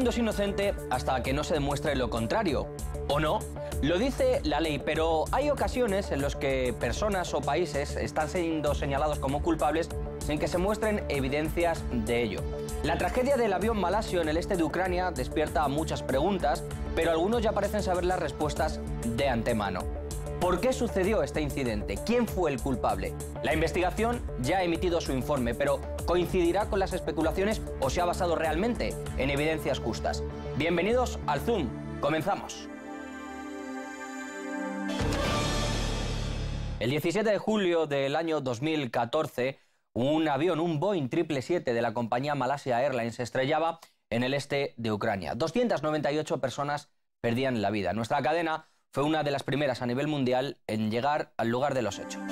mundo es inocente hasta que no se demuestre lo contrario. ¿O no? Lo dice la ley, pero hay ocasiones en las que personas o países están siendo señalados como culpables sin que se muestren evidencias de ello. La tragedia del avión malasio en el este de Ucrania despierta muchas preguntas, pero algunos ya parecen saber las respuestas de antemano. ¿Por qué sucedió este incidente? ¿Quién fue el culpable? La investigación ya ha emitido su informe, pero ¿coincidirá con las especulaciones o se ha basado realmente en evidencias justas? Bienvenidos al Zoom. Comenzamos. El 17 de julio del año 2014, un avión, un Boeing 777 de la compañía Malaysia Airlines, se estrellaba en el este de Ucrania. 298 personas perdían la vida. Nuestra cadena fue una de las primeras a nivel mundial en llegar al lugar de los hechos.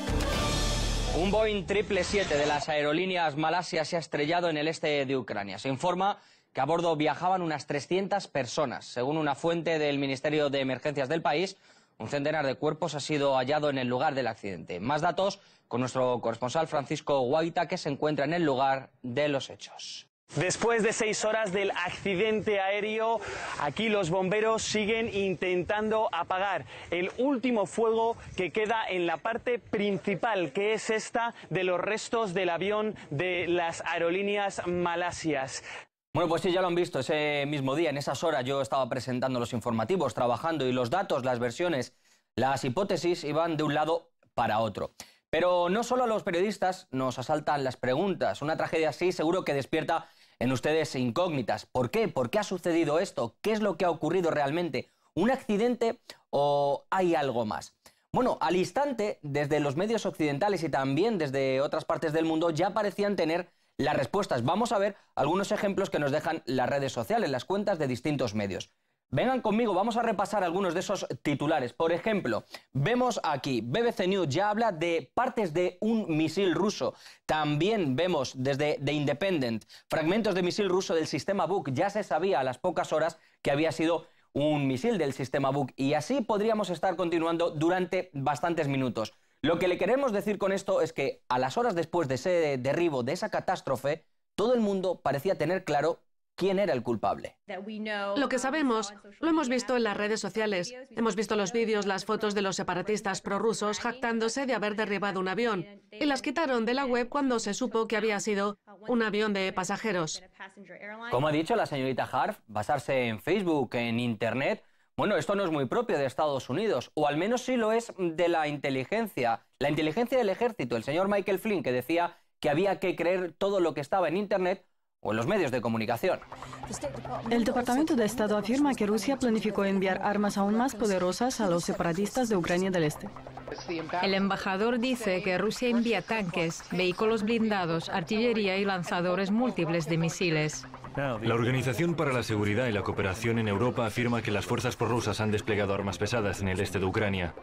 Un Boeing 777 de las aerolíneas Malaysia se ha estrellado en el este de Ucrania. Se informa que a bordo viajaban unas 300 personas. Según una fuente del Ministerio de Emergencias del país, un centenar de cuerpos ha sido hallado en el lugar del accidente. Más datos con nuestro corresponsal Francisco Guaita, que se encuentra en el lugar de los hechos. Después de 6 horas del accidente aéreo, aquí los bomberos siguen intentando apagar el último fuego que queda en la parte principal, que es esta de los restos del avión de las aerolíneas malasias. Bueno, pues sí, ya lo han visto, ese mismo día, en esas horas yo estaba presentando los informativos, trabajando, y los datos, las versiones, las hipótesis iban de un lado para otro. Pero no solo a los periodistas nos asaltan las preguntas. Una tragedia así seguro que despierta en ustedes incógnitas. ¿Por qué? ¿Por qué ha sucedido esto? ¿Qué es lo que ha ocurrido realmente? ¿Un accidente o hay algo más? Bueno, al instante, desde los medios occidentales y también desde otras partes del mundo ya parecían tener las respuestas. Vamos a ver algunos ejemplos que nos dejan las redes sociales, las cuentas de distintos medios. Vengan conmigo, vamos a repasar algunos de esos titulares. Por ejemplo, vemos aquí, BBC News ya habla de partes de un misil ruso. También vemos desde The Independent fragmentos de misil ruso del sistema Buk. Ya se sabía a las pocas horas que había sido un misil del sistema Buk. Y así podríamos estar continuando durante bastantes minutos. Lo que le queremos decir con esto es que a las horas después de ese derribo, de esa catástrofe, todo el mundo parecía tener claro quién era el culpable. Lo que sabemos, lo hemos visto en las redes sociales. Hemos visto los vídeos, las fotos de los separatistas prorrusos jactándose de haber derribado un avión. Y las quitaron de la web cuando se supo que había sido un avión de pasajeros. Como ha dicho la señorita Harf, basarse en Facebook, en Internet, bueno, esto no es muy propio de Estados Unidos, o al menos sí lo es de la inteligencia del ejército. El señor Michael Flynn, que decía que había que creer todo lo que estaba en Internet o en los medios de comunicación. El Departamento de Estado afirma que Rusia planificó enviar armas aún más poderosas a los separatistas de Ucrania del Este. El embajador dice que Rusia envía tanques, vehículos blindados, artillería y lanzadores múltiples de misiles. La Organización para la Seguridad y la Cooperación en Europa afirma que las fuerzas prorrusas han desplegado armas pesadas en el este de Ucrania.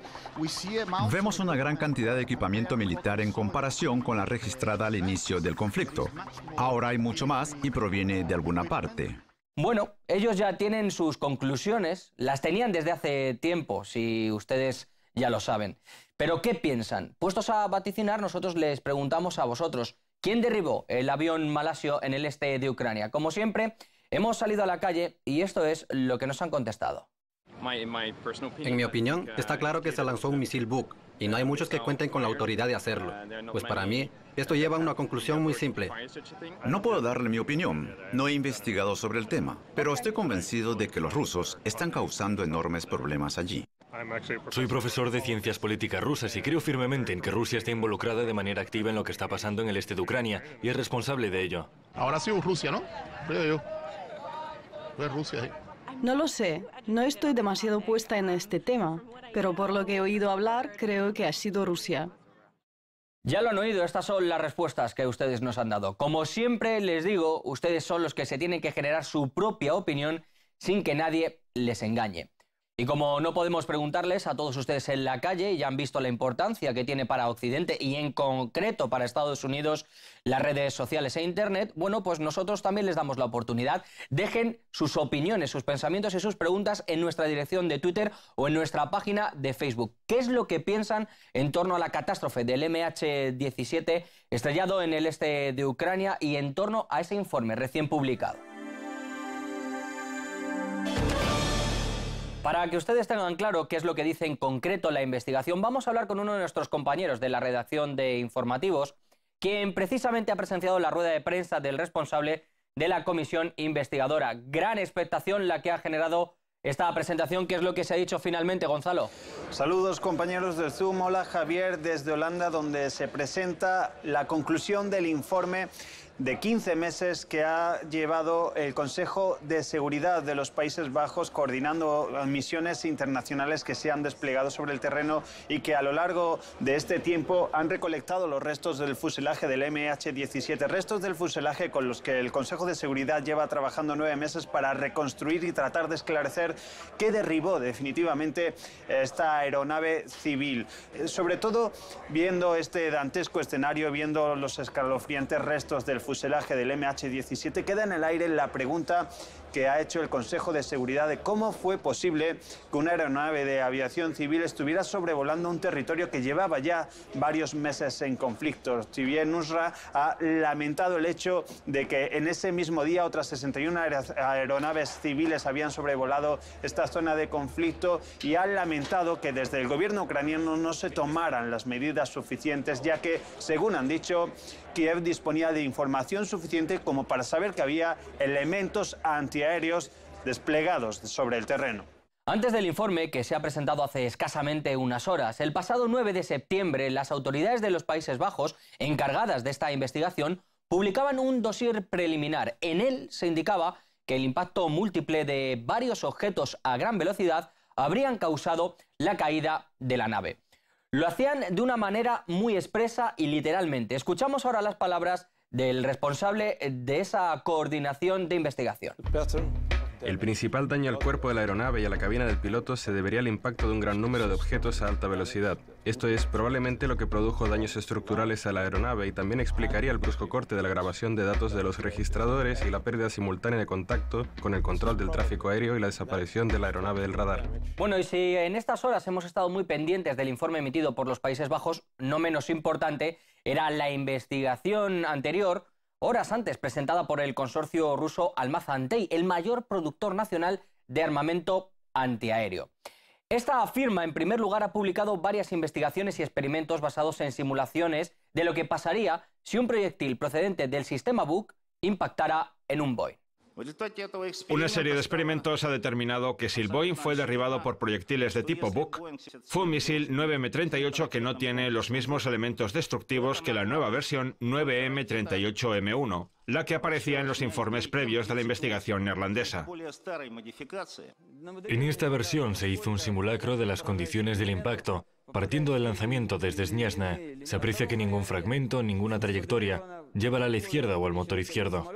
Vemos una gran cantidad de equipamiento militar en comparación con la registrada al inicio del conflicto. Ahora hay mucho más y proviene de alguna parte. Bueno, ellos ya tienen sus conclusiones, las tenían desde hace tiempo, si ustedes ya lo saben. Pero ¿qué piensan? Puestos a vaticinar, nosotros les preguntamos a vosotros, ¿quién derribó el avión malasio en el este de Ucrania? Como siempre, hemos salido a la calle y esto es lo que nos han contestado. En mi opinión, está claro que se lanzó un misil Buk y no hay muchos que cuenten con la autoridad de hacerlo. Pues para mí, esto lleva a una conclusión muy simple. No puedo darle mi opinión. No he investigado sobre el tema, pero estoy convencido de que los rusos están causando enormes problemas allí. Soy profesor de ciencias políticas rusas y creo firmemente en que Rusia está involucrada de manera activa en lo que está pasando en el este de Ucrania y es responsable de ello. Ahora sí Rusia, ¿no? Creo yo. Es Rusia, ¿eh? No lo sé, no estoy demasiado puesta en este tema, pero por lo que he oído hablar, creo que ha sido Rusia. Ya lo han oído, estas son las respuestas que ustedes nos han dado. Como siempre les digo, ustedes son los que se tienen que generar su propia opinión sin que nadie les engañe. Y como no podemos preguntarles a todos ustedes en la calle, ya han visto la importancia que tiene para Occidente y en concreto para Estados Unidos las redes sociales e Internet, bueno, pues nosotros también les damos la oportunidad. Dejen sus opiniones, sus pensamientos y sus preguntas en nuestra dirección de Twitter o en nuestra página de Facebook. ¿Qué es lo que piensan en torno a la catástrofe del MH17 estrellado en el este de Ucrania y en torno a ese informe recién publicado? Para que ustedes tengan claro qué es lo que dice en concreto la investigación, vamos a hablar con uno de nuestros compañeros de la redacción de informativos, quien precisamente ha presenciado la rueda de prensa del responsable de la comisión investigadora. Gran expectación la que ha generado esta presentación. ¿Qué es lo que se ha dicho finalmente, Gonzalo? Saludos, compañeros del Zoom. Hola, Javier, desde Holanda, donde se presenta la conclusión del informe de 15 meses que ha llevado el Consejo de Seguridad de los Países Bajos, coordinando misiones internacionales que se han desplegado sobre el terreno y que a lo largo de este tiempo han recolectado los restos del fuselaje del MH17, restos del fuselaje con los que el Consejo de Seguridad lleva trabajando 9 meses para reconstruir y tratar de esclarecer qué derribó definitivamente esta aeronave civil. Sobre todo viendo este dantesco escenario, viendo los escalofriantes restos del fuselaje del MH17, queda en el aire la pregunta que ha hecho el Consejo de Seguridad de cómo fue posible que una aeronave de aviación civil estuviera sobrevolando un territorio que llevaba ya varios meses en conflicto. Si bien UNRWA ha lamentado el hecho de que en ese mismo día otras 61 aeronaves civiles habían sobrevolado esta zona de conflicto, y ha lamentado que desde el gobierno ucraniano no se tomaran las medidas suficientes, ya que, según han dicho, Kiev disponía de información suficiente como para saber que había elementos antiaéreos desplegados sobre el terreno. Antes del informe, que se ha presentado hace escasamente unas horas, el pasado 9 de septiembre, las autoridades de los Países Bajos, encargadas de esta investigación, publicaban un dossier preliminar. En él se indicaba que el impacto múltiple de varios objetos a gran velocidad habrían causado la caída de la nave. Lo hacían de una manera muy expresa y literalmente. Escuchamos ahora las palabras del responsable de esa coordinación de investigación. El principal daño al cuerpo de la aeronave y a la cabina del piloto se debería al impacto de un gran número de objetos a alta velocidad. Esto es probablemente lo que produjo daños estructurales a la aeronave, y también explicaría el brusco corte de la grabación de datos de los registradores y la pérdida simultánea de contacto con el control del tráfico aéreo y la desaparición de la aeronave del radar. Bueno, y si en estas horas hemos estado muy pendientes del informe emitido por los Países Bajos, no menos importante era la investigación anterior, horas antes, presentada por el consorcio ruso Almaz-Antey, el mayor productor nacional de armamento antiaéreo. Esta firma, en primer lugar, ha publicado varias investigaciones y experimentos basados en simulaciones de lo que pasaría si un proyectil procedente del sistema Buk impactara en un Boeing. Una serie de experimentos ha determinado que si el Boeing fue derribado por proyectiles de tipo Buk, fue un misil 9M38 que no tiene los mismos elementos destructivos que la nueva versión 9M38M1, la que aparecía en los informes previos de la investigación neerlandesa. En esta versión se hizo un simulacro de las condiciones del impacto. Partiendo del lanzamiento desde Snezhna, se aprecia que ningún fragmento, ninguna trayectoria, lleva a la izquierda o al motor izquierdo.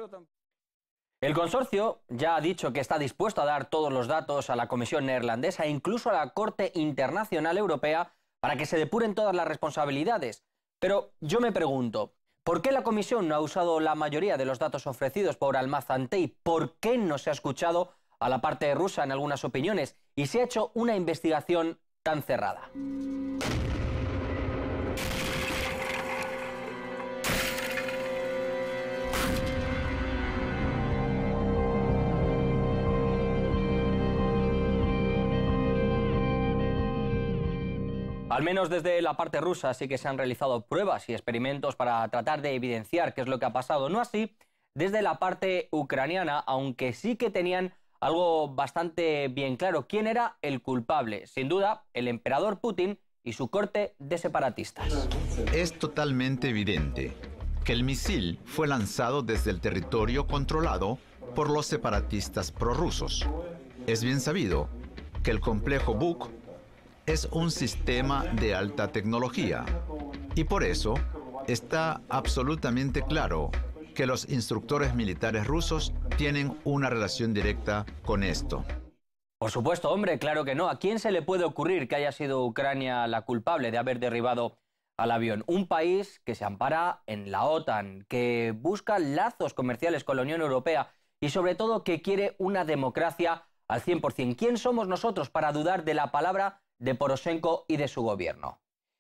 El consorcio ya ha dicho que está dispuesto a dar todos los datos a la Comisión neerlandesa e incluso a la Corte Internacional Europea para que se depuren todas las responsabilidades. Pero yo me pregunto, ¿por qué la Comisión no ha usado la mayoría de los datos ofrecidos por Almaz-Antey? ¿Por qué no se ha escuchado a la parte rusa en algunas opiniones y se ha hecho una investigación tan cerrada? Al menos desde la parte rusa sí que se han realizado pruebas y experimentos para tratar de evidenciar qué es lo que ha pasado. No así desde la parte ucraniana, aunque sí que tenían algo bastante bien claro: quién era el culpable. Sin duda, el emperador Putin y su corte de separatistas. Es totalmente evidente que el misil fue lanzado desde el territorio controlado por los separatistas prorrusos. Es bien sabido que el complejo Buk es un sistema de alta tecnología y por eso está absolutamente claro que los instructores militares rusos tienen una relación directa con esto. Por supuesto, hombre, claro que no. ¿A quién se le puede ocurrir que haya sido Ucrania la culpable de haber derribado al avión? Un país que se ampara en la OTAN, que busca lazos comerciales con la Unión Europea y sobre todo que quiere una democracia al 100%. ¿Quién somos nosotros para dudar de la palabra de Poroshenko y de su gobierno?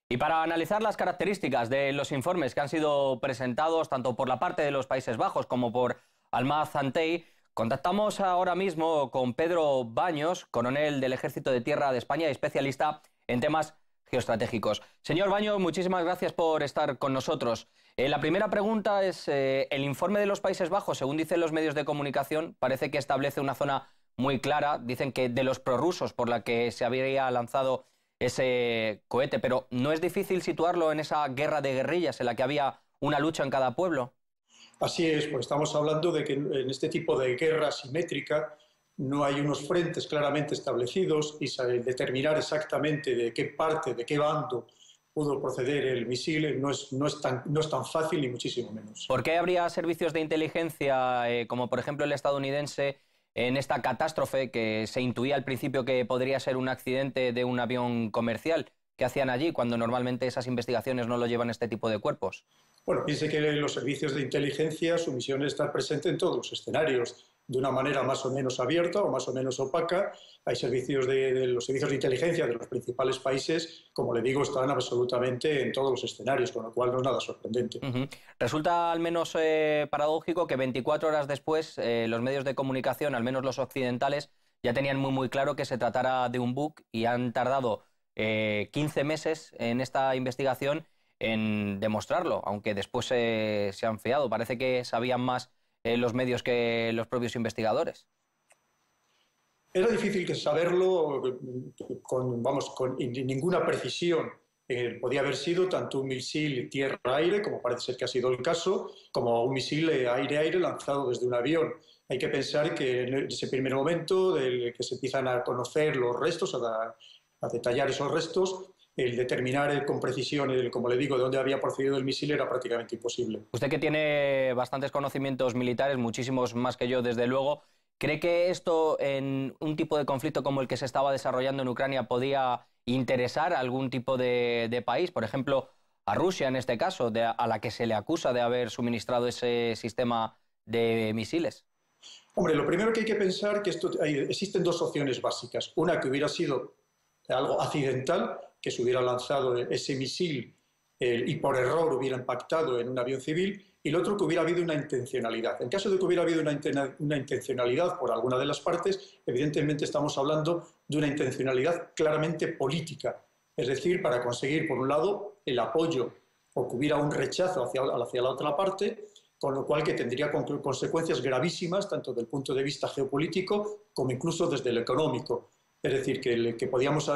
Y para analizar las características de los informes que han sido presentados tanto por la parte de los Países Bajos como por Almaz-Antey, Contactamos ahora mismo con Pedro Baños, coronel del Ejército de Tierra de España y especialista en temas geoestratégicos. Señor Baños, muchísimas gracias por estar con nosotros. La primera pregunta es, el informe de los Países Bajos, según dicen los medios de comunicación, parece que establece una zona muy clara. Dicen que de los prorrusos por la que se habría lanzado ese cohete, pero ¿no es difícil situarlo en esa guerra de guerrillas en la que había una lucha en cada pueblo? Así es, pues estamos hablando de que en este tipo de guerra asimétrica no hay unos frentes claramente establecidos y determinar exactamente de qué parte, de qué bando pudo proceder el misil no es tan fácil ni muchísimo menos. ¿Por qué habría servicios de inteligencia, como por ejemplo el estadounidense, en esta catástrofe que se intuía al principio que podría ser un accidente de un avión comercial? ¿Qué hacían allí cuando normalmente esas investigaciones no lo llevan este tipo de cuerpos? Bueno, piense que los servicios de inteligencia, su misión es estar presente en todos los escenarios, de una manera más o menos abierta o más o menos opaca. Hay servicios los servicios de inteligencia de los principales países, como le digo, están absolutamente en todos los escenarios, con lo cual no es nada sorprendente. Resulta al menos paradójico que 24 horas después los medios de comunicación, al menos los occidentales, ya tenían muy claro que se tratara de un bug y han tardado 15 meses en esta investigación en demostrarlo, aunque después se han fiado. Parece que sabían más los medios que los propios investigadores. Era difícil saberlo con ninguna precisión. Podía haber sido tanto un misil tierra-aire, como parece ser que ha sido el caso, como un misil aire-aire lanzado desde un avión. Hay que pensar que en ese primer momento, del que se empiezan a conocer los restos, a detallar esos restos, el determinar con precisión, como le digo, de dónde había procedido el misil era prácticamente imposible. Usted, que tiene bastantes conocimientos militares, muchísimos más que yo desde luego, ¿cree que esto en un tipo de conflicto como el que se estaba desarrollando en Ucrania podía interesar a algún tipo de país? Por ejemplo, a Rusia en este caso, a la que se le acusa de haber suministrado ese sistema de misiles. Hombre, lo primero que hay que pensar es que existen dos opciones básicas. Una, que hubiera sido algo accidental, que se hubiera lanzado ese misil y por error hubiera impactado en un avión civil, y lo otro, que hubiera habido una intencionalidad. En caso de que hubiera habido una intencionalidad por alguna de las partes, evidentemente estamos hablando de una intencionalidad claramente política, es decir, para conseguir, por un lado, el apoyo o que hubiera un rechazo hacia la otra parte, con lo cual que tendría consecuencias gravísimas tanto desde el punto de vista geopolítico como incluso desde el económico. Es decir, que podíamos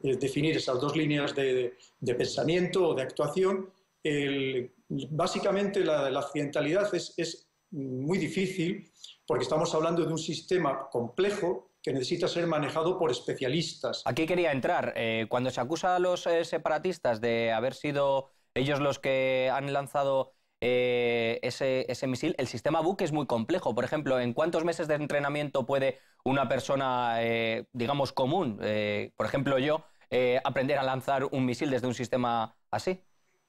definir esas dos líneas de pensamiento o de actuación. Básicamente la accidentalidad es muy difícil porque estamos hablando de un sistema complejo que necesita ser manejado por especialistas. Aquí quería entrar. Cuando se acusa a los separatistas de haber sido ellos los que han lanzado ese misil, el sistema Buk es muy complejo. Por ejemplo, ¿en cuántos meses de entrenamiento puede una persona, digamos, común, por ejemplo yo, aprender a lanzar un misil desde un sistema así?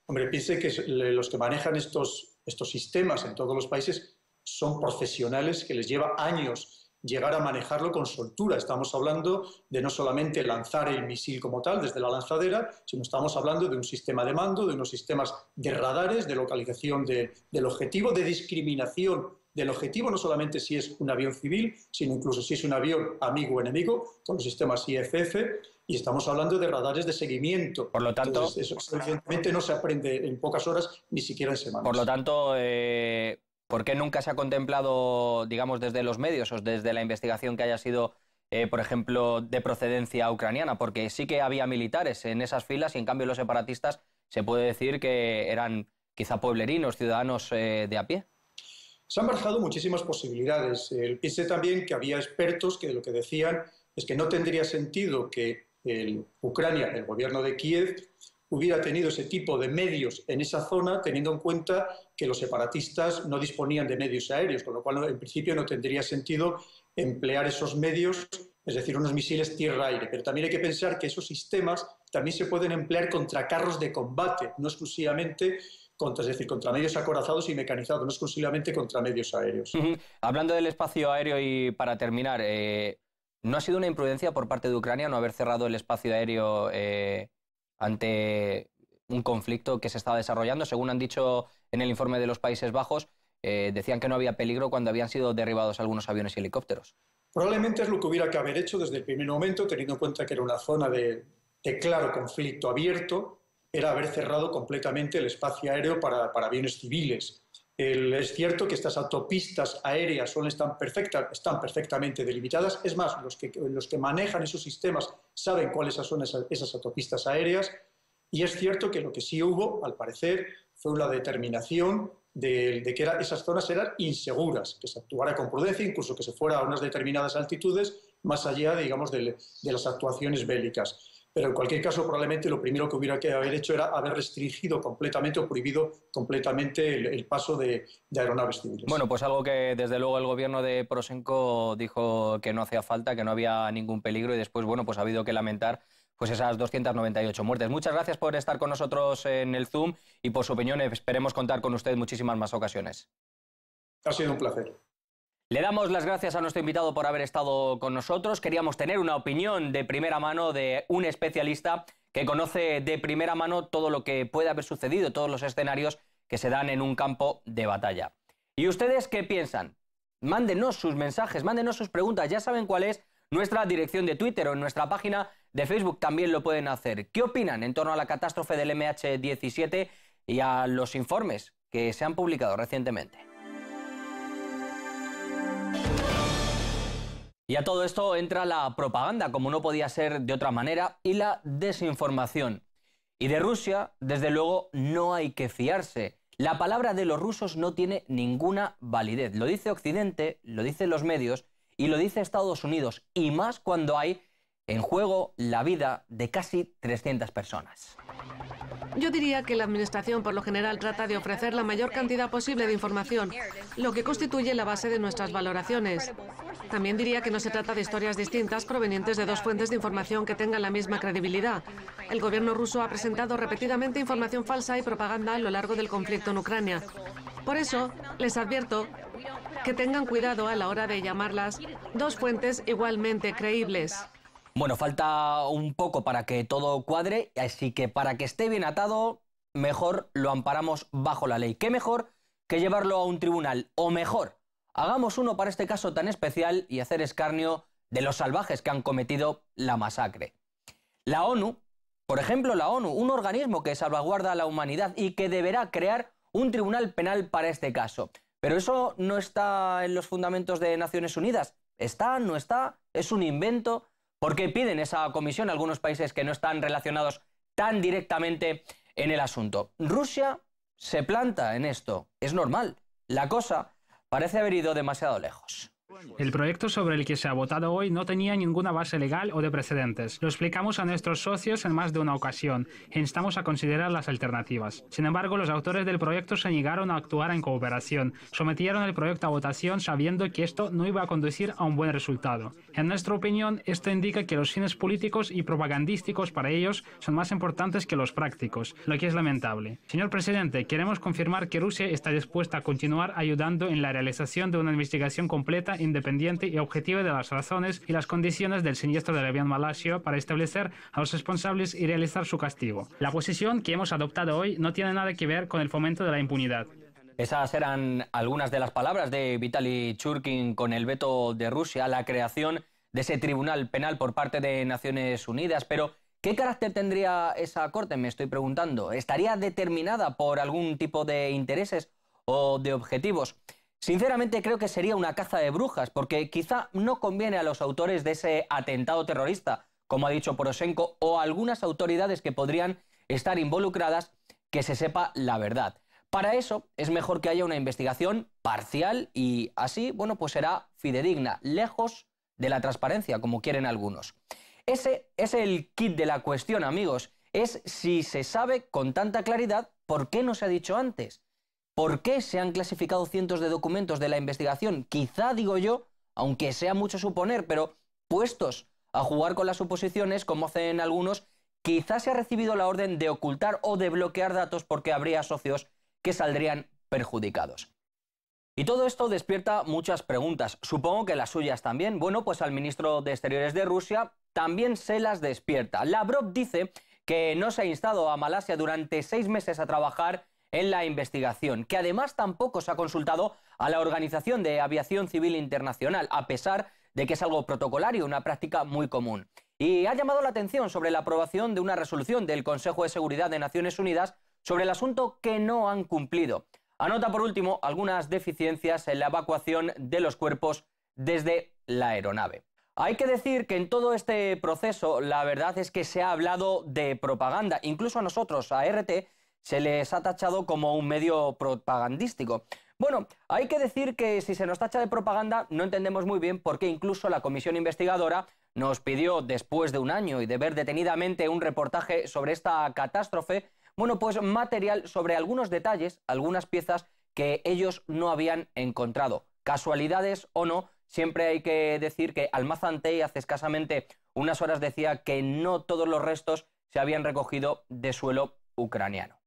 Hombre, piense que los que manejan estos sistemas en todos los países son profesionales que les lleva años llegar a manejarlo con soltura. Estamos hablando de no solamente lanzar el misil como tal desde la lanzadera, sino estamos hablando de un sistema de mando, de unos sistemas de radares, de localización del objetivo, de discriminación del objetivo, no solamente si es un avión civil, sino incluso si es un avión amigo o enemigo, con los sistemas IFF, y estamos hablando de radares de seguimiento. Por lo tanto, entonces, eso evidentemente no se aprende en pocas horas, ni siquiera en semanas. Por lo tanto, ¿por qué nunca se ha contemplado, digamos, desde los medios o desde la investigación que haya sido, por ejemplo, de procedencia ucraniana? Porque sí que había militares en esas filas y en cambio los separatistas se puede decir que eran quizá pueblerinos, ciudadanos de a pie. Se han barajado muchísimas posibilidades. Piense también que había expertos que lo que decían es que no tendría sentido que Ucrania, el gobierno de Kiev, hubiera tenido ese tipo de medios en esa zona, teniendo en cuenta que los separatistas no disponían de medios aéreos, con lo cual en principio no tendría sentido emplear esos medios, es decir, unos misiles tierra-aire. Pero también hay que pensar que esos sistemas también se pueden emplear contra carros de combate, no exclusivamente contra medios acorazados y mecanizados, no exclusivamente contra medios aéreos. Hablando del espacio aéreo y para terminar, ¿no ha sido una imprudencia por parte de Ucrania no haber cerrado el espacio aéreo ante un conflicto que se está desarrollando? Según han dicho en el informe de los Países Bajos, decían que no había peligro cuando habían sido derribados algunos aviones y helicópteros. Probablemente es lo que hubiera que haber hecho desde el primer momento, teniendo en cuenta que era una zona de claro conflicto abierto, era haber cerrado completamente el espacio aéreo para aviones civiles. Es cierto que estas autopistas aéreas están perfectamente delimitadas. Es más, los que manejan esos sistemas saben cuáles son esas autopistas aéreas. Y es cierto que lo que sí hubo, al parecer, fue una determinación de que esas zonas eran inseguras, que se actuara con prudencia, incluso que se fuera a unas determinadas altitudes, más allá, digamos, de las actuaciones bélicas. Pero en cualquier caso, probablemente lo primero que hubiera que haber hecho era haber restringido completamente o prohibido completamente el paso de aeronaves civiles. Bueno, pues algo que desde luego el gobierno de Poroshenko dijo que no hacía falta, que no había ningún peligro, y después, bueno, pues ha habido que lamentar pues esas 298 muertes. Muchas gracias por estar con nosotros en el Zoom y por su opinión. Esperemos contar con usted en muchísimas más ocasiones. Ha sido un placer. Le damos las gracias a nuestro invitado por haber estado con nosotros. Queríamos tener una opinión de primera mano de un especialista que conoce de primera mano todo lo que puede haber sucedido, todos los escenarios que se dan en un campo de batalla. ¿Y ustedes qué piensan? Mándenos sus mensajes, mándenos sus preguntas. Ya saben cuál es nuestra dirección de Twitter o en nuestra página de Facebook también lo pueden hacer. ¿Qué opinan en torno a la catástrofe del MH17 y a los informes que se han publicado recientemente? Y a todo esto entra la propaganda, como no podía ser de otra manera, y la desinformación. Y de Rusia, desde luego, no hay que fiarse. La palabra de los rusos no tiene ninguna validez. Lo dice Occidente, lo dicen los medios y lo dice Estados Unidos. Y más cuando hay en juego la vida de casi 300 personas. Yo diría que la Administración por lo general trata de ofrecer la mayor cantidad posible de información, lo que constituye la base de nuestras valoraciones. También diría que no se trata de historias distintas provenientes de dos fuentes de información que tengan la misma credibilidad. El gobierno ruso ha presentado repetidamente información falsa y propaganda a lo largo del conflicto en Ucrania. Por eso, les advierto que tengan cuidado a la hora de llamarlas dos fuentes igualmente creíbles. Bueno, falta un poco para que todo cuadre, así que para que esté bien atado, mejor lo amparamos bajo la ley. ¿Qué mejor que llevarlo a un tribunal? O mejor, hagamos uno para este caso tan especial y hacer escarnio de los salvajes que han cometido la masacre. La ONU, por ejemplo, la ONU, un organismo que salvaguarda a la humanidad y que deberá crear un tribunal penal para este caso. Pero eso no está en los fundamentos de Naciones Unidas. ¿Está? ¿No está? ¿Es un invento? ¿Por qué piden esa comisión a algunos países que no están relacionados tan directamente en el asunto? Rusia se planta en esto. Es normal. La cosa parece haber ido demasiado lejos. El proyecto sobre el que se ha votado hoy no tenía ninguna base legal o de precedentes. Lo explicamos a nuestros socios en más de una ocasión e instamos a considerar las alternativas. Sin embargo, los autores del proyecto se negaron a actuar en cooperación. Sometieron el proyecto a votación sabiendo que esto no iba a conducir a un buen resultado. En nuestra opinión, esto indica que los fines políticos y propagandísticos para ellos son más importantes que los prácticos, lo que es lamentable. Señor presidente, queremos confirmar que Rusia está dispuesta a continuar ayudando en la realización de una investigación completa, independiente y objetiva de las razones y las condiciones del siniestro del avión malasio para establecer a los responsables y realizar su castigo. La posición que hemos adoptado hoy no tiene nada que ver con el fomento de la impunidad. Esas eran algunas de las palabras de Vitaly Churkin con el veto de Rusia a la creación de ese tribunal penal por parte de Naciones Unidas. Pero, ¿qué carácter tendría esa corte? Me estoy preguntando. ¿Estaría determinada por algún tipo de intereses o de objetivos? Sinceramente creo que sería una caza de brujas, porque quizá no conviene a los autores de ese atentado terrorista, como ha dicho Poroshenko, o a algunas autoridades que podrían estar involucradas, que se sepa la verdad. Para eso es mejor que haya una investigación parcial y así, bueno, pues será fidedigna, lejos de la transparencia, como quieren algunos. Ese es el kit de la cuestión, amigos. Es si se sabe con tanta claridad por qué no se ha dicho antes. ¿Por qué se han clasificado cientos de documentos de la investigación? Quizá, digo yo, aunque sea mucho suponer, pero puestos a jugar con las suposiciones, como hacen algunos, quizá se ha recibido la orden de ocultar o de bloquear datos porque habría socios que saldrían perjudicados. Y todo esto despierta muchas preguntas, supongo que las suyas también. Bueno, pues al ministro de Exteriores de Rusia también se las despierta. Lavrov dice que no se ha instado a Malasia durante 6 meses a trabajar en la investigación, que además tampoco se ha consultado a la Organización de Aviación Civil Internacional, a pesar de que es algo protocolario, una práctica muy común. Y ha llamado la atención sobre la aprobación de una resolución del Consejo de Seguridad de Naciones Unidas sobre el asunto que no han cumplido. Anota, por último, algunas deficiencias en la evacuación de los cuerpos desde la aeronave. Hay que decir que en todo este proceso la verdad es que se ha hablado de propaganda. Incluso a nosotros, a RT, se les ha tachado como un medio propagandístico. Bueno, hay que decir que si se nos tacha de propaganda no entendemos muy bien por qué incluso la comisión investigadora nos pidió, después de un año y de ver detenidamente un reportaje sobre esta catástrofe, bueno, pues material sobre algunos detalles, algunas piezas que ellos no habían encontrado. Casualidades o no, siempre hay que decir que Almaz-Antei hace escasamente unas horas decía que no todos los restos se habían recogido de suelo ucraniano.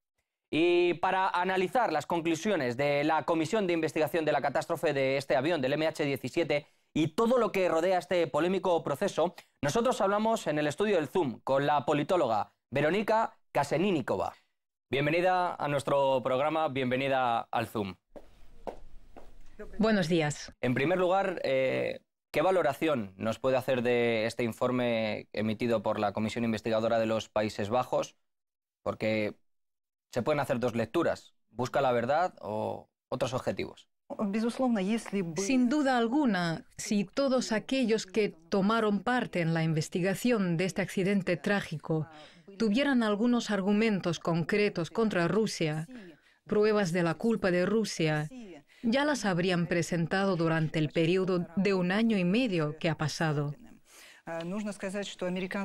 Y para analizar las conclusiones de la Comisión de Investigación de la Catástrofe de este avión, del MH17, y todo lo que rodea este polémico proceso, nosotros hablamos en el estudio del Zoom con la politóloga Veronika Kaseninikova. Bienvenida a nuestro programa, bienvenida al Zoom. Buenos días. En primer lugar, ¿qué valoración nos puede hacer de este informe emitido por la Comisión Investigadora de los Países Bajos? Porque se pueden hacer dos lecturas, busca la verdad o otros objetivos. Sin duda alguna, si todos aquellos que tomaron parte en la investigación de este accidente trágico tuvieran algunos argumentos concretos contra Rusia, pruebas de la culpa de Rusia, ya las habrían presentado durante el periodo de 1 año y medio que ha pasado.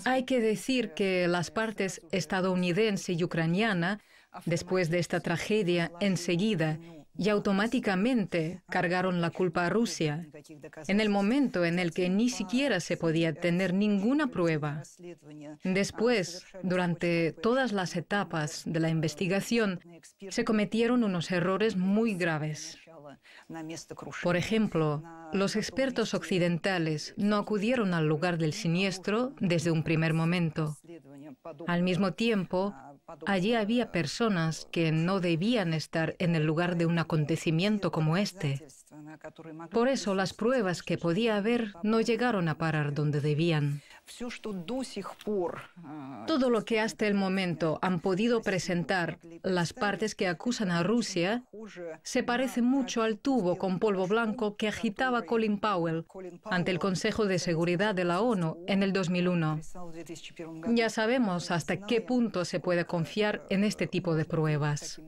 Hay que decir que las partes estadounidense y ucraniana, después de esta tragedia, enseguida y automáticamente cargaron la culpa a Rusia, en el momento en el que ni siquiera se podía tener ninguna prueba. Después, durante todas las etapas de la investigación, se cometieron unos errores muy graves. Por ejemplo, los expertos occidentales no acudieron al lugar del siniestro desde un primer momento. Al mismo tiempo, allí había personas que no debían estar en el lugar de un acontecimiento como este. Por eso las pruebas que podía haber no llegaron a parar donde debían. Todo lo que hasta el momento han podido presentar las partes que acusan a Rusia se parece mucho al tubo con polvo blanco que agitaba Colin Powell ante el Consejo de Seguridad de la ONU en el 2001. Ya sabemos hasta qué punto se puede confiar en este tipo de pruebas.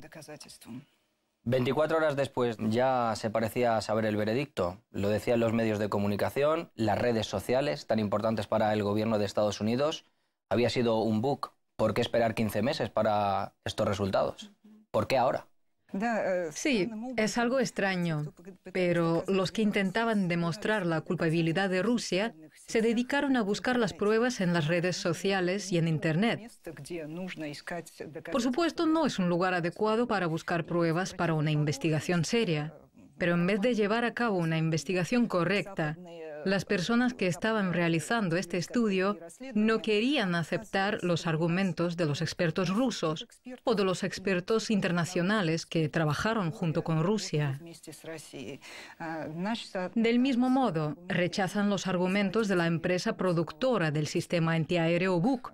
24 horas después ya se parecía saber el veredicto. Lo decían los medios de comunicación, las redes sociales, tan importantes para el gobierno de Estados Unidos. Había sido un bug. ¿Por qué esperar 15 meses para estos resultados? ¿Por qué ahora? Sí, es algo extraño, pero los que intentaban demostrar la culpabilidad de Rusia se dedicaron a buscar las pruebas en las redes sociales y en Internet. Por supuesto, no es un lugar adecuado para buscar pruebas para una investigación seria, pero en vez de llevar a cabo una investigación correcta, las personas que estaban realizando este estudio no querían aceptar los argumentos de los expertos rusos o de los expertos internacionales que trabajaron junto con Rusia. Del mismo modo, rechazan los argumentos de la empresa productora del sistema antiaéreo Buk,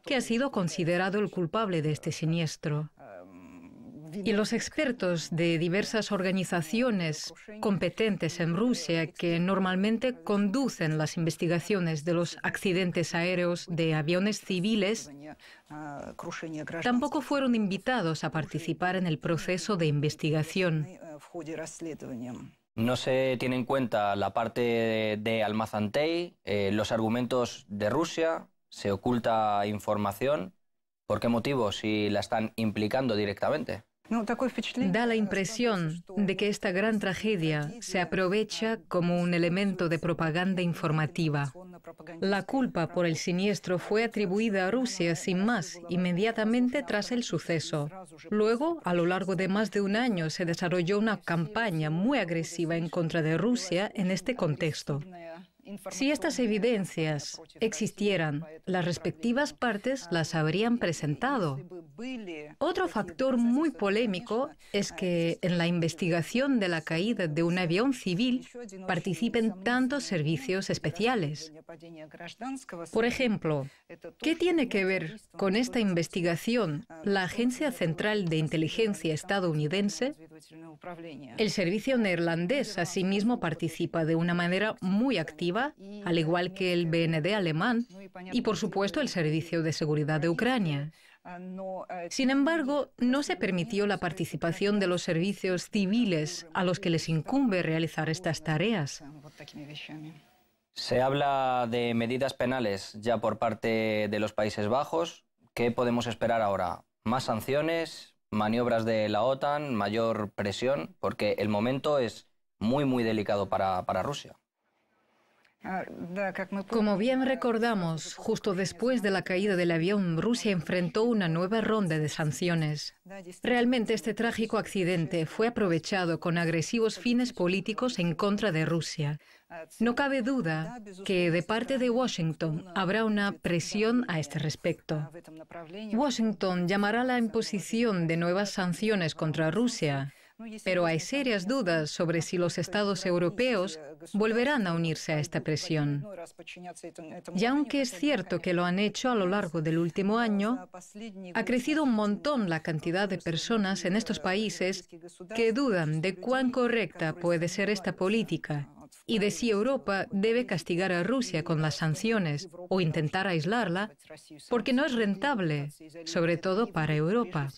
que ha sido considerado el culpable de este siniestro. Y los expertos de diversas organizaciones competentes en Rusia que normalmente conducen las investigaciones de los accidentes aéreos de aviones civiles tampoco fueron invitados a participar en el proceso de investigación. No se tiene en cuenta la parte de Almaz-Antei, los argumentos de Rusia, se oculta información. ¿Por qué motivo si la están implicando directamente? Da la impresión de que esta gran tragedia se aprovecha como un elemento de propaganda informativa. La culpa por el siniestro fue atribuida a Rusia sin más, inmediatamente tras el suceso. Luego, a lo largo de más de 1 año, se desarrolló una campaña muy agresiva en contra de Rusia en este contexto. Si estas evidencias existieran, las respectivas partes las habrían presentado. Otro factor muy polémico es que en la investigación de la caída de un avión civil participen tantos servicios especiales. Por ejemplo, ¿qué tiene que ver con esta investigación la Agencia Central de Inteligencia estadounidense? El servicio neerlandés asimismo participa de una manera muy activa, al igual que el BND alemán y, por supuesto, el Servicio de Seguridad de Ucrania. Sin embargo, no se permitió la participación de los servicios civiles a los que les incumbe realizar estas tareas. Se habla de medidas penales ya por parte de los Países Bajos. ¿Qué podemos esperar ahora? ¿Más sanciones? ¿Maniobras de la OTAN? ¿Mayor presión? Porque el momento es muy delicado para Rusia. Como bien recordamos, justo después de la caída del avión, Rusia enfrentó una nueva ronda de sanciones. Realmente este trágico accidente fue aprovechado con agresivos fines políticos en contra de Rusia. No cabe duda que de parte de Washington habrá una presión a este respecto. Washington llamará a la imposición de nuevas sanciones contra Rusia, pero hay serias dudas sobre si los estados europeos volverán a unirse a esta presión. Y aunque es cierto que lo han hecho a lo largo del último año, ha crecido un montón la cantidad de personas en estos países que dudan de cuán correcta puede ser esta política y de si Europa debe castigar a Rusia con las sanciones o intentar aislarla, porque no es rentable, sobre todo para Europa.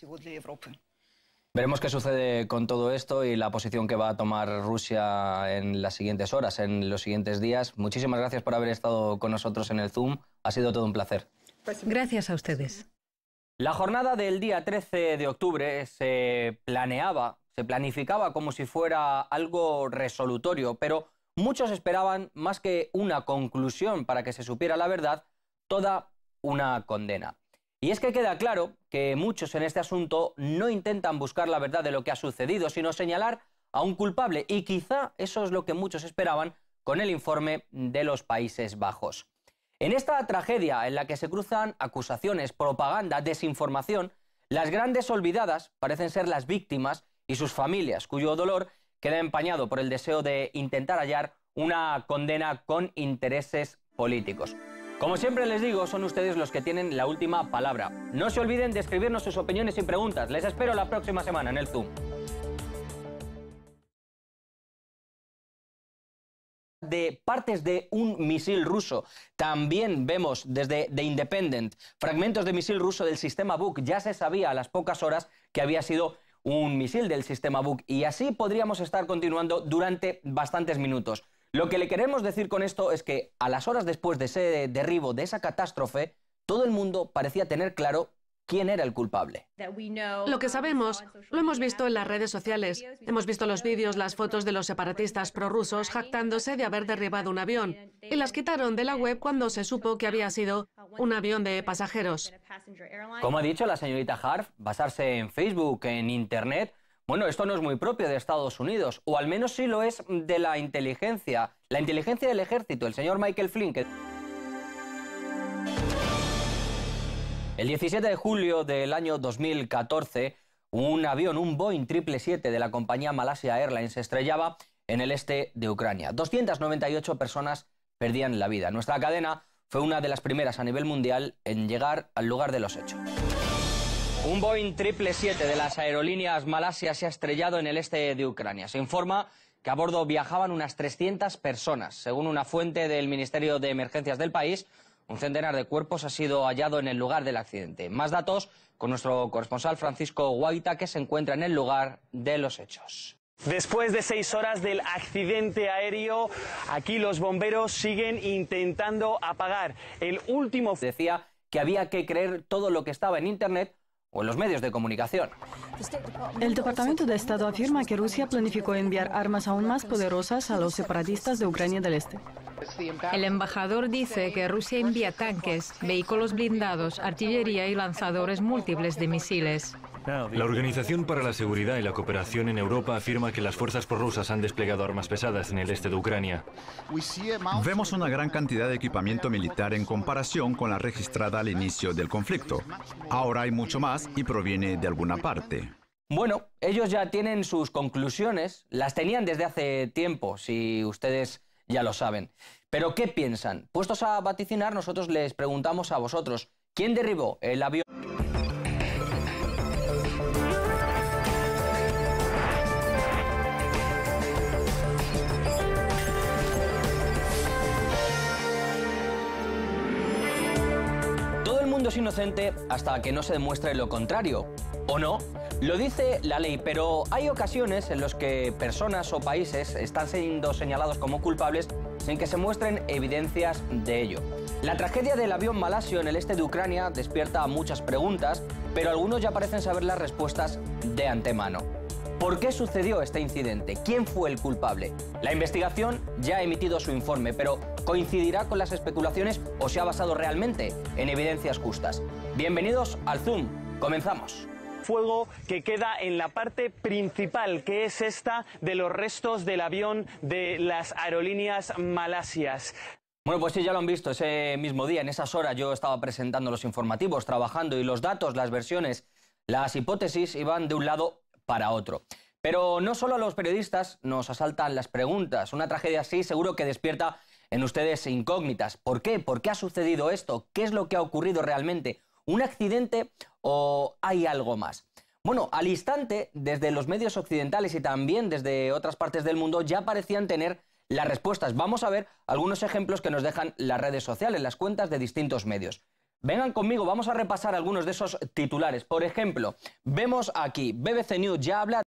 Veremos qué sucede con todo esto y la posición que va a tomar Rusia en las siguientes horas, en los siguientes días. Muchísimas gracias por haber estado con nosotros en el Zoom. Ha sido todo un placer. Gracias a ustedes. La jornada del día 13 de octubre se planificaba como si fuera algo resolutorio, pero muchos esperaban, más que una conclusión para que se supiera la verdad, toda una condena. Y es que queda claro que muchos en este asunto no intentan buscar la verdad de lo que ha sucedido, sino señalar a un culpable. Y quizá eso es lo que muchos esperaban con el informe de los Países Bajos. En esta tragedia en la que se cruzan acusaciones, propaganda, desinformación, las grandes olvidadas parecen ser las víctimas y sus familias, cuyo dolor queda empañado por el deseo de intentar hallar una condena con intereses políticos. Como siempre les digo, son ustedes los que tienen la última palabra. No se olviden de escribirnos sus opiniones y preguntas. Les espero la próxima semana en el Zoom. De partes de un misil ruso. También vemos desde The Independent fragmentos de misil ruso del sistema Buk. Ya se sabía a las pocas horas que había sido un misil del sistema Buk. Y así podríamos estar continuando durante bastantes minutos. Lo que le queremos decir con esto es que a las horas después de ese derribo, de esa catástrofe, todo el mundo parecía tener claro quién era el culpable. Lo que sabemos, lo hemos visto en las redes sociales. Hemos visto los vídeos, las fotos de los separatistas prorrusos jactándose de haber derribado un avión. Y las quitaron de la web cuando se supo que había sido un avión de pasajeros. Como ha dicho la señorita Harf, basarse en Facebook, en Internet... Bueno, esto no es muy propio de Estados Unidos, o al menos sí lo es de la inteligencia del ejército, el señor Michael Flynn. El 17 de julio del año 2014, un avión, un Boeing 777 de la compañía Malaysia Airlines, se estrellaba en el este de Ucrania. 298 personas perdían la vida. Nuestra cadena fue una de las primeras a nivel mundial en llegar al lugar de los hechos. Un Boeing 777 de las aerolíneas Malasia se ha estrellado en el este de Ucrania. Se informa que a bordo viajaban unas 300 personas. Según una fuente del Ministerio de Emergencias del país, un centenar de cuerpos ha sido hallado en el lugar del accidente. Más datos con nuestro corresponsal Francisco Guaita, que se encuentra en el lugar de los hechos. Después de 6 horas del accidente aéreo, aquí los bomberos siguen intentando apagar el último... Decía que había que creer todo lo que estaba en Internet o en los medios de comunicación. El Departamento de Estado afirma que Rusia planificó enviar armas aún más poderosas a los separatistas de Ucrania del Este. El embajador dice que Rusia envía tanques, vehículos blindados, artillería y lanzadores múltiples de misiles. La Organización para la Seguridad y la Cooperación en Europa afirma que las fuerzas prorrusas han desplegado armas pesadas en el este de Ucrania. Vemos una gran cantidad de equipamiento militar en comparación con la registrada al inicio del conflicto. Ahora hay mucho más y proviene de alguna parte. Bueno, ellos ya tienen sus conclusiones, las tenían desde hace tiempo, si ustedes ya lo saben. Pero ¿qué piensan? Puestos a vaticinar, nosotros les preguntamos a vosotros, ¿quién derribó el avión? Todo el mundo es inocente hasta que no se demuestre lo contrario, ¿o no? Lo dice la ley, pero hay ocasiones en las que personas o países están siendo señalados como culpables sin que se muestren evidencias de ello. La tragedia del avión malasio en el este de Ucrania despierta muchas preguntas, pero algunos ya parecen saber las respuestas de antemano. ¿Por qué sucedió este incidente? ¿Quién fue el culpable? La investigación ya ha emitido su informe, pero ¿coincidirá con las especulaciones o se ha basado realmente en evidencias justas? Bienvenidos al Zoom. Comenzamos. Fuego que queda en la parte principal, que es esta de los restos del avión de las aerolíneas malasias. Bueno, pues sí, ya lo han visto, ese mismo día, en esas horas yo estaba presentando los informativos, trabajando, y los datos, las versiones, las hipótesis iban de un lado para otro. Pero no solo a los periodistas nos asaltan las preguntas. Una tragedia así seguro que despierta en ustedes incógnitas. ¿Por qué? ¿Por qué ha sucedido esto? ¿Qué es lo que ha ocurrido realmente? ¿Un accidente o hay algo más? Bueno, al instante, desde los medios occidentales y también desde otras partes del mundo ya parecían tener las respuestas. Vamos a ver algunos ejemplos que nos dejan las redes sociales, las cuentas de distintos medios. Vengan conmigo, vamos a repasar algunos de esos titulares. Por ejemplo, vemos aquí, BBC News ya habla